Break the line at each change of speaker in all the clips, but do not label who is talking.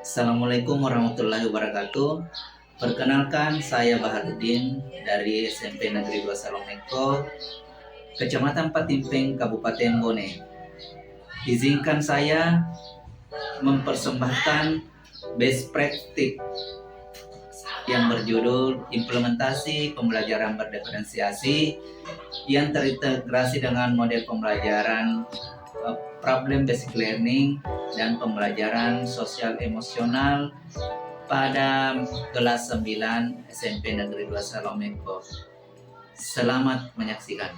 Assalamualaikum warahmatullahi wabarakatuh. Perkenalkan, saya Baharudin dari SMP Negeri 2 Salomeko, Kecamatan Patimpeng, Kabupaten Bone. Izinkan saya mempersembahkan best practice yang berjudul implementasi pembelajaran berdiferensiasi yang terintegrasi dengan model pembelajaran problem basic learning dan pembelajaran sosial emosional pada kelas 9 SMP Negeri 2 Salomeko. Selamat menyaksikan.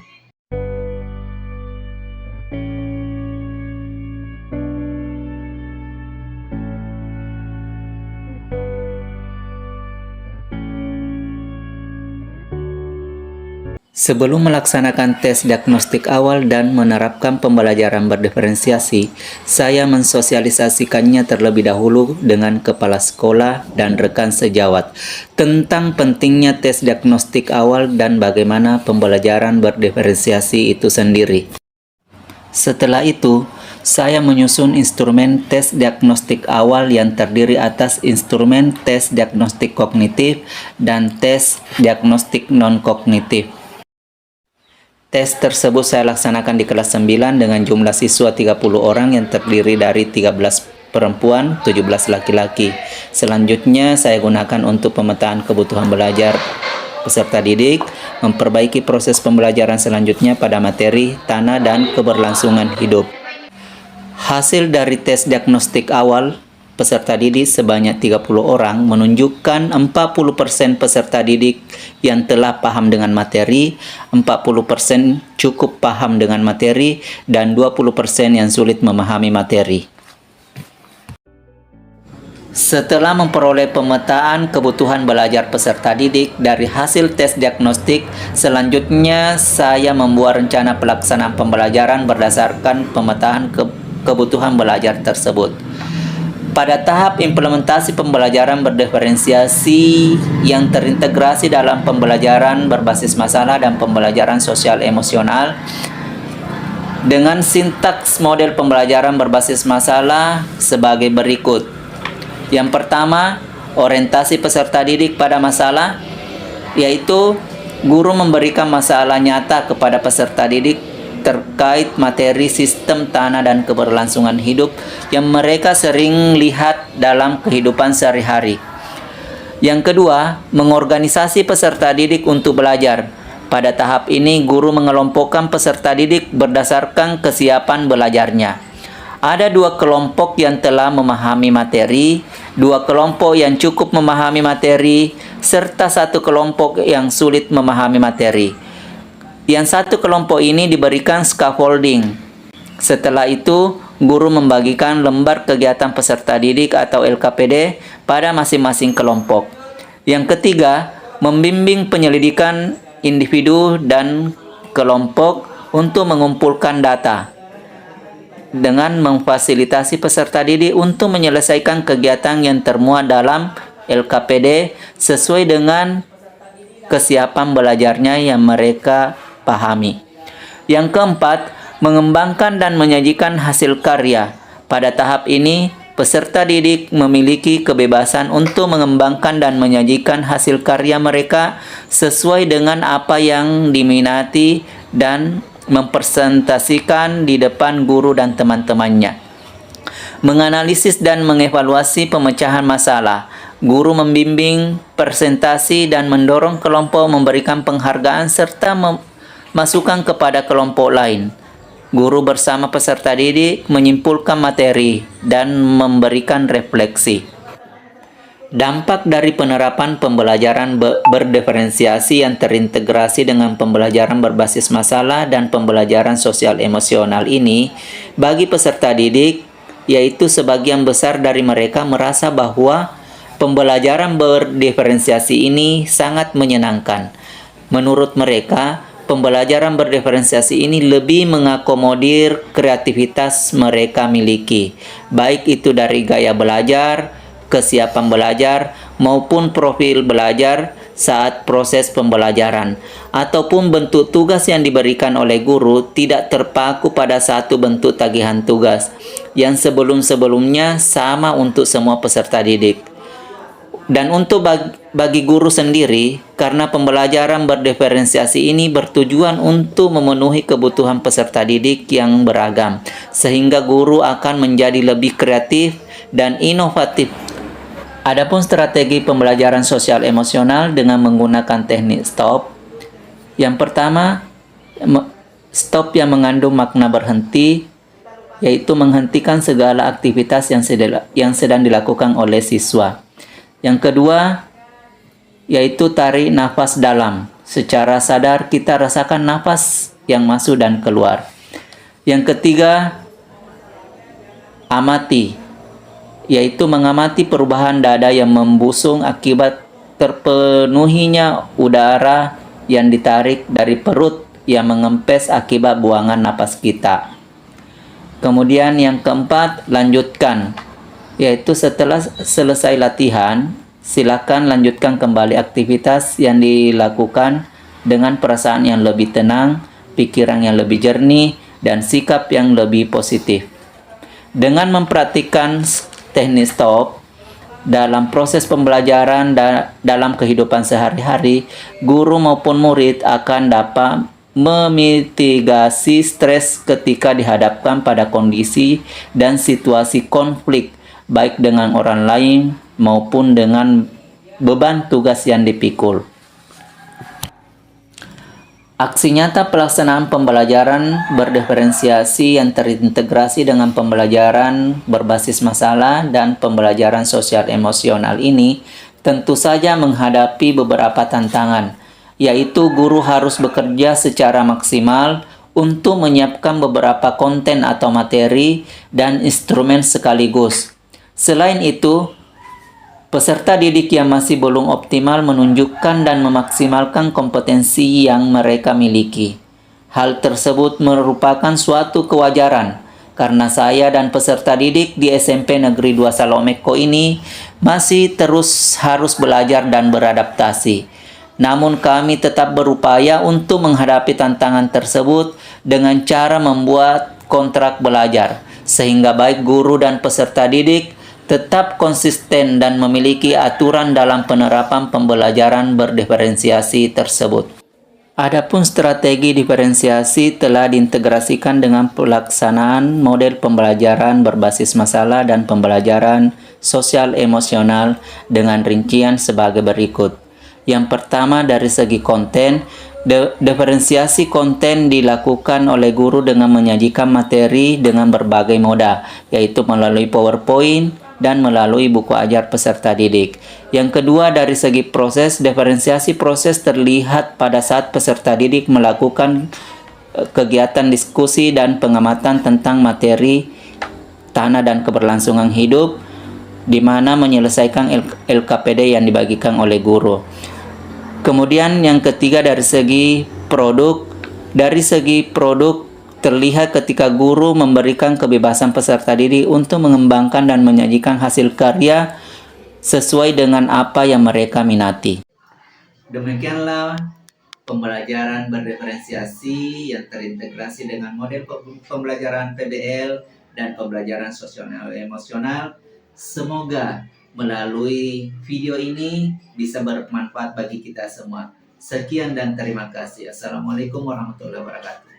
Sebelum melaksanakan tes diagnostik awal dan menerapkan pembelajaran berdiferensiasi, saya mensosialisasikannya terlebih dahulu dengan kepala sekolah dan rekan sejawat tentang pentingnya tes diagnostik awal dan bagaimana pembelajaran berdiferensiasi itu sendiri. Setelah itu, saya menyusun instrumen tes diagnostik awal yang terdiri atas instrumen tes diagnostik kognitif dan tes diagnostik non-kognitif. Tes tersebut saya laksanakan di kelas 9 dengan jumlah siswa 30 orang yang terdiri dari 13 perempuan, 17 laki-laki. Selanjutnya saya gunakan untuk pemetaan kebutuhan belajar peserta didik, memperbaiki proses pembelajaran selanjutnya pada materi, tanah, dan keberlangsungan hidup. Hasil dari tes diagnostik awal peserta didik sebanyak 30 orang menunjukkan 40% peserta didik yang telah paham dengan materi, 40% cukup paham dengan materi, dan 20% yang sulit memahami materi. Setelah memperoleh pemetaan kebutuhan belajar peserta didik dari hasil tes diagnostik, selanjutnya saya membuat rencana pelaksanaan pembelajaran berdasarkan pemetaan kebutuhan belajar tersebut. Pada tahap implementasi pembelajaran berdiferensiasi yang terintegrasi dalam pembelajaran berbasis masalah dan pembelajaran sosial emosional dengan sintaks model pembelajaran berbasis masalah sebagai berikut. Yang pertama, orientasi peserta didik pada masalah, yaitu guru memberikan masalah nyata kepada peserta didik terkait materi sistem tanah dan keberlangsungan hidup yang mereka sering lihat dalam kehidupan sehari-hari. Yang kedua, mengorganisasi peserta didik untuk belajar. Pada tahap ini, guru mengelompokkan peserta didik berdasarkan kesiapan belajarnya. Ada 2 kelompok yang telah memahami materi, 2 kelompok yang cukup memahami materi, serta 1 kelompok yang sulit memahami materi. Yang 1 kelompok ini diberikan scaffolding. Setelah itu, guru membagikan lembar kegiatan peserta didik atau LKPD pada masing-masing kelompok. Yang ketiga, membimbing penyelidikan individu dan kelompok untuk mengumpulkan data dengan memfasilitasi peserta didik untuk menyelesaikan kegiatan yang termuat dalam LKPD sesuai dengan kesiapan belajarnya yang mereka pahami. Yang keempat, mengembangkan dan menyajikan hasil karya. Pada tahap ini, peserta didik memiliki kebebasan untuk mengembangkan dan menyajikan hasil karya mereka sesuai dengan apa yang diminati dan mempresentasikan di depan guru dan teman-temannya. Menganalisis dan mengevaluasi pemecahan masalah. Guru membimbing presentasi dan mendorong kelompok memberikan penghargaan serta masukan kepada kelompok lain. Guru bersama peserta didik menyimpulkan materi dan memberikan refleksi. Dampak dari penerapan pembelajaran berdiferensiasi yang terintegrasi dengan pembelajaran berbasis masalah dan pembelajaran sosial emosional ini bagi peserta didik, yaitu sebagian besar dari mereka merasa bahwa pembelajaran berdiferensiasi ini sangat menyenangkan. Menurut mereka, pembelajaran berdiferensiasi ini lebih mengakomodir kreativitas mereka miliki, baik itu dari gaya belajar, kesiapan belajar, maupun profil belajar, saat proses pembelajaran, ataupun bentuk tugas yang diberikan oleh guru tidak terpaku pada satu bentuk tagihan tugas yang sebelum-sebelumnya sama untuk semua peserta didik. Dan untuk bagi guru sendiri, karena pembelajaran berdiferensiasi ini bertujuan untuk memenuhi kebutuhan peserta didik yang beragam, sehingga guru akan menjadi lebih kreatif dan inovatif. Adapun strategi pembelajaran sosial emosional dengan menggunakan teknik STOP. Yang pertama, STOP yang mengandung makna berhenti, yaitu menghentikan segala aktivitas yang sedang dilakukan oleh siswa. Yang kedua, yaitu tarik nafas dalam. Secara sadar kita rasakan nafas yang masuk dan keluar. Yang ketiga, amati, yaitu mengamati perubahan dada yang membusung akibat terpenuhinya udara yang ditarik dari perut yang mengempes akibat buangan napas kita. Kemudian yang keempat, lanjutkan, yaitu setelah selesai latihan, silakan lanjutkan kembali aktivitas yang dilakukan dengan perasaan yang lebih tenang, pikiran yang lebih jernih, dan sikap yang lebih positif. Dengan mempraktikkan teknik STOP dalam proses pembelajaran dalam kehidupan sehari-hari, guru maupun murid akan dapat memitigasi stres ketika dihadapkan pada kondisi dan situasi konflik, baik dengan orang lain maupun dengan beban tugas yang dipikul. Aksi nyata pelaksanaan pembelajaran berdiferensiasi yang terintegrasi dengan pembelajaran berbasis masalah dan pembelajaran sosial emosional ini tentu saja menghadapi beberapa tantangan, yaitu guru harus bekerja secara maksimal untuk menyiapkan beberapa konten atau materi dan instrumen sekaligus. Selain itu, peserta didik yang masih belum optimal menunjukkan dan memaksimalkan kompetensi yang mereka miliki. Hal tersebut merupakan suatu kewajaran, karena saya dan peserta didik di SMP Negeri 2 Salomeko ini masih terus harus belajar dan beradaptasi. Namun kami tetap berupaya untuk menghadapi tantangan tersebut dengan cara membuat kontrak belajar, sehingga baik guru dan peserta didik tetap konsisten dan memiliki aturan dalam penerapan pembelajaran berdiferensiasi tersebut. Adapun strategi diferensiasi telah diintegrasikan dengan pelaksanaan model pembelajaran berbasis masalah dan pembelajaran sosial emosional dengan rincian sebagai berikut. Yang pertama, dari segi konten, diferensiasi konten dilakukan oleh guru dengan menyajikan materi dengan berbagai moda, yaitu melalui PowerPoint dan melalui buku ajar peserta didik. Yang kedua, dari segi proses, diferensiasi proses terlihat pada saat peserta didik melakukan kegiatan diskusi dan pengamatan tentang materi tanah dan keberlangsungan hidup, di mana menyelesaikan LKPD yang dibagikan oleh guru. Kemudian yang ketiga, dari segi produk terlihat ketika guru memberikan kebebasan peserta didik untuk mengembangkan dan menyajikan hasil karya sesuai dengan apa yang mereka minati. Demikianlah pembelajaran berdiferensiasi yang terintegrasi dengan model pembelajaran PBL dan pembelajaran sosial emosional. Semoga melalui video ini bisa bermanfaat bagi kita semua. Sekian dan terima kasih. Assalamualaikum warahmatullahi wabarakatuh.